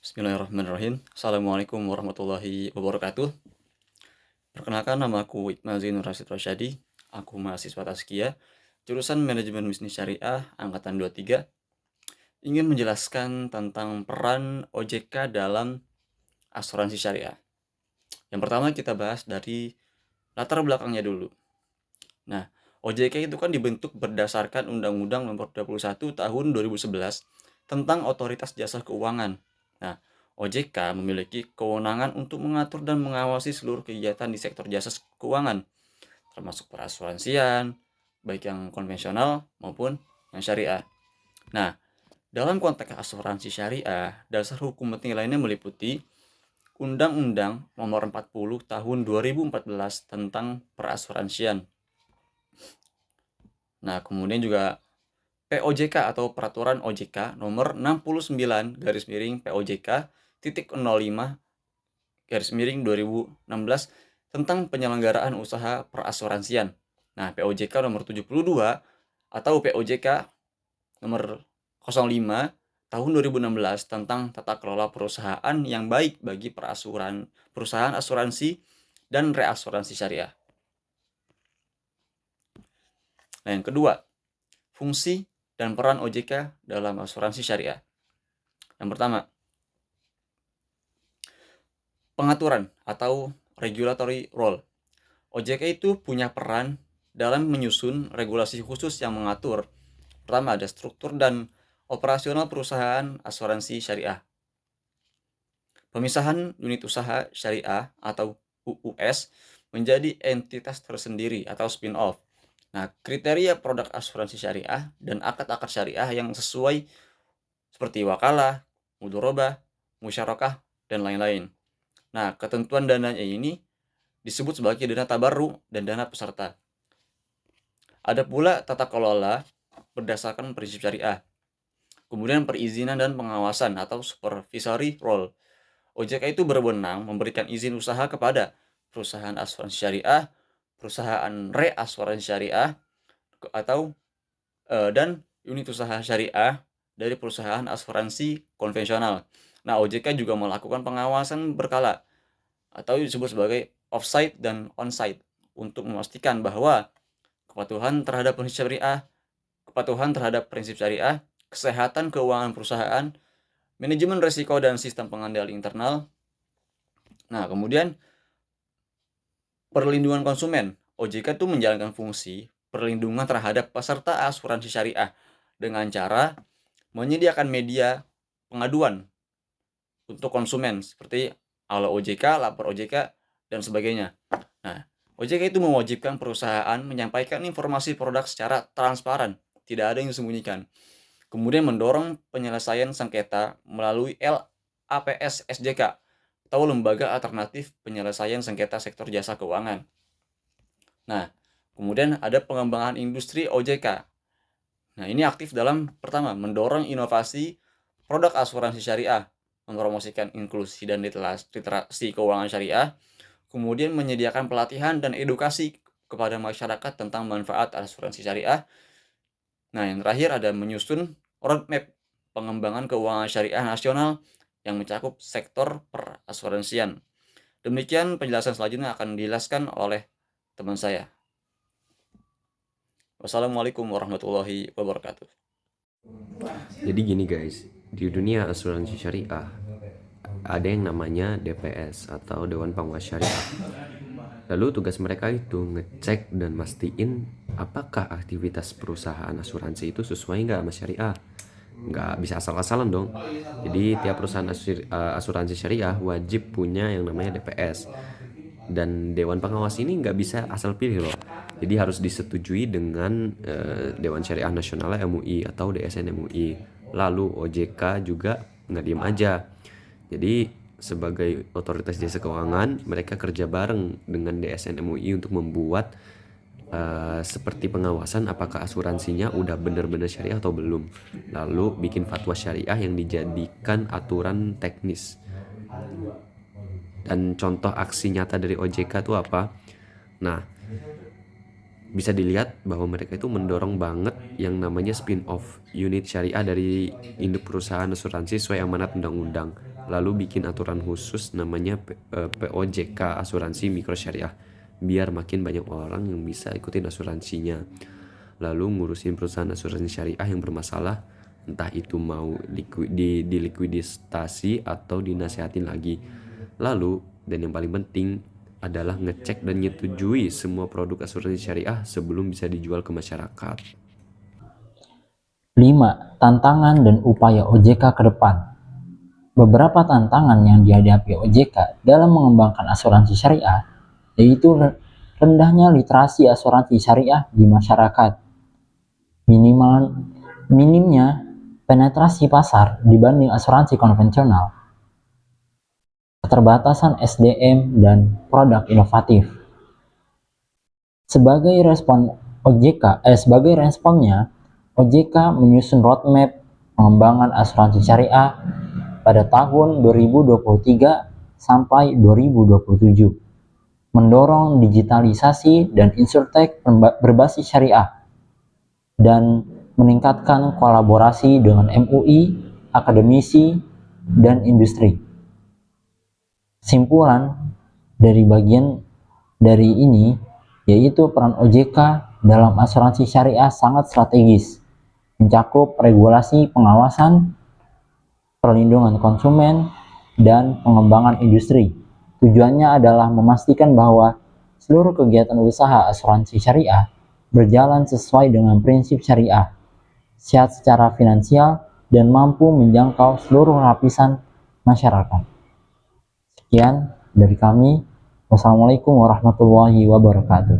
Bismillahirrahmanirrahim. Assalamualaikum warahmatullahi wabarakatuh. Perkenalkan, nama aku Iqmal Zainur Rasyid Rosyadi. Aku mahasiswa Taskia, jurusan Manajemen Bisnis Syariah, Angkatan 23. Ingin menjelaskan tentang peran OJK dalam asuransi syariah. Yang pertama kita bahas dari latar belakangnya dulu. Nah, OJK itu kan dibentuk berdasarkan Undang-Undang Nomor 21 Tahun 2011 tentang Otoritas Jasa Keuangan. Nah, OJK memiliki kewenangan untuk mengatur dan mengawasi seluruh kegiatan di sektor jasa keuangan, termasuk perasuransian, baik yang konvensional maupun yang syariah. Nah, dalam konteks asuransi syariah, dasar hukum penting lainnya meliputi Undang-Undang Nomor 40 Tahun 2014 tentang perasuransian. Nah, kemudian juga POJK atau Peraturan OJK nomor 69 garis miring POJK titik 05 garis miring 2016 tentang penyelenggaraan usaha perasuransian. Nah, POJK nomor 72 atau POJK nomor 05 tahun 2016 tentang tata kelola perusahaan yang baik bagi perusahaan asuransi dan reasuransi syariah. Nah, yang kedua, fungsi dan peran OJK dalam asuransi syariah. Yang pertama, pengaturan atau regulatory role. OJK itu punya peran dalam menyusun regulasi khusus yang mengatur, pertama, ada struktur dan operasional perusahaan asuransi syariah, pemisahan unit usaha syariah atau UUS menjadi entitas tersendiri atau spin-off. Nah, kriteria produk asuransi syariah dan akad-akad syariah yang sesuai seperti wakalah, mudharabah, musyarakah, dan lain-lain. Nah, ketentuan dananya ini disebut sebagai dana tabarru dan dana peserta. Ada pula tata kelola berdasarkan prinsip syariah. Kemudian perizinan dan pengawasan atau supervisory role. OJK itu berwenang memberikan izin usaha kepada perusahaan asuransi syariah, perusahaan reasuransi syariah, atau dan unit usaha syariah dari perusahaan asuransi konvensional. Nah, OJK juga melakukan pengawasan berkala atau disebut sebagai off-site dan on-site untuk memastikan bahwa kepatuhan terhadap prinsip syariah, kesehatan keuangan perusahaan, manajemen risiko dan sistem pengendali internal. Nah, kemudian perlindungan konsumen. OJK itu menjalankan fungsi perlindungan terhadap peserta asuransi syariah dengan cara menyediakan media pengaduan untuk konsumen seperti ala OJK, lapor OJK, dan sebagainya. Nah, OJK itu mewajibkan perusahaan menyampaikan informasi produk secara transparan, tidak ada yang disembunyikan. Kemudian mendorong penyelesaian sengketa melalui LAPS SJK atau Lembaga Alternatif Penyelesaian Sengketa Sektor Jasa Keuangan. Nah, kemudian ada pengembangan industri OJK. Nah, ini aktif dalam pertama, mendorong inovasi produk asuransi syariah, mempromosikan inklusi dan literasi keuangan syariah, kemudian menyediakan pelatihan dan edukasi kepada masyarakat tentang manfaat asuransi syariah. Nah, yang terakhir ada menyusun roadmap pengembangan keuangan syariah nasional yang mencakup sektor perasuransian. Demikian penjelasan selanjutnya akan dijelaskan oleh teman saya. Wassalamualaikum warahmatullahi wabarakatuh. Jadi gini guys, di dunia asuransi syariah ada yang namanya DPS atau Dewan Pengawas Syariah. Lalu tugas mereka itu ngecek dan mastiin apakah aktivitas perusahaan asuransi itu sesuai nggak sama syariah. Nggak bisa asal-asalan dong. Jadi tiap perusahaan asuransi syariah wajib punya yang namanya DPS. Dan Dewan Pengawas ini nggak bisa asal pilih loh. Jadi harus disetujui dengan Dewan Syariah Nasional MUI atau DSN MUI. Lalu OJK juga nggak diem aja. Jadi sebagai otoritas jasa keuangan, mereka kerja bareng dengan DSN MUI untuk membuat seperti pengawasan apakah asuransinya udah benar-benar syariah atau belum. Lalu bikin fatwa syariah yang dijadikan aturan teknis. Dan contoh aksi nyata dari OJK itu apa? Nah, bisa dilihat bahwa mereka itu mendorong banget yang namanya spin-off unit syariah dari induk perusahaan asuransi sesuai amanat undang-undang. lalu bikin aturan khusus namanya POJK, asuransi mikro syariah, biar makin banyak orang yang bisa ikutin asuransinya. Lalu ngurusin perusahaan asuransi syariah yang bermasalah, entah itu mau dilikuidasi atau dinasehatin lagi. Lalu, dan yang paling penting adalah ngecek dan nyetujui semua produk asuransi syariah sebelum bisa dijual ke masyarakat. 5. Tantangan dan upaya OJK ke depan. Beberapa tantangan yang dihadapi OJK dalam mengembangkan asuransi syariah yaitu rendahnya literasi asuransi syariah di masyarakat, minimnya penetrasi pasar dibanding asuransi konvensional, keterbatasan SDM dan produk inovatif. Sebagai responnya, OJK menyusun roadmap pengembangan asuransi syariah pada tahun 2023 sampai 2027, mendorong digitalisasi dan insurtech berbasis syariah, dan meningkatkan kolaborasi dengan MUI, akademisi, dan industri. Kesimpulan dari bagian dari ini yaitu peran OJK dalam asuransi syariah sangat strategis, mencakup regulasi pengawasan, perlindungan konsumen, dan pengembangan industri. Tujuannya adalah memastikan bahwa seluruh kegiatan usaha asuransi syariah berjalan sesuai dengan prinsip syariah, sehat secara finansial, dan mampu menjangkau seluruh lapisan masyarakat. Sekian dari kami. Wassalamualaikum warahmatullahi wabarakatuh.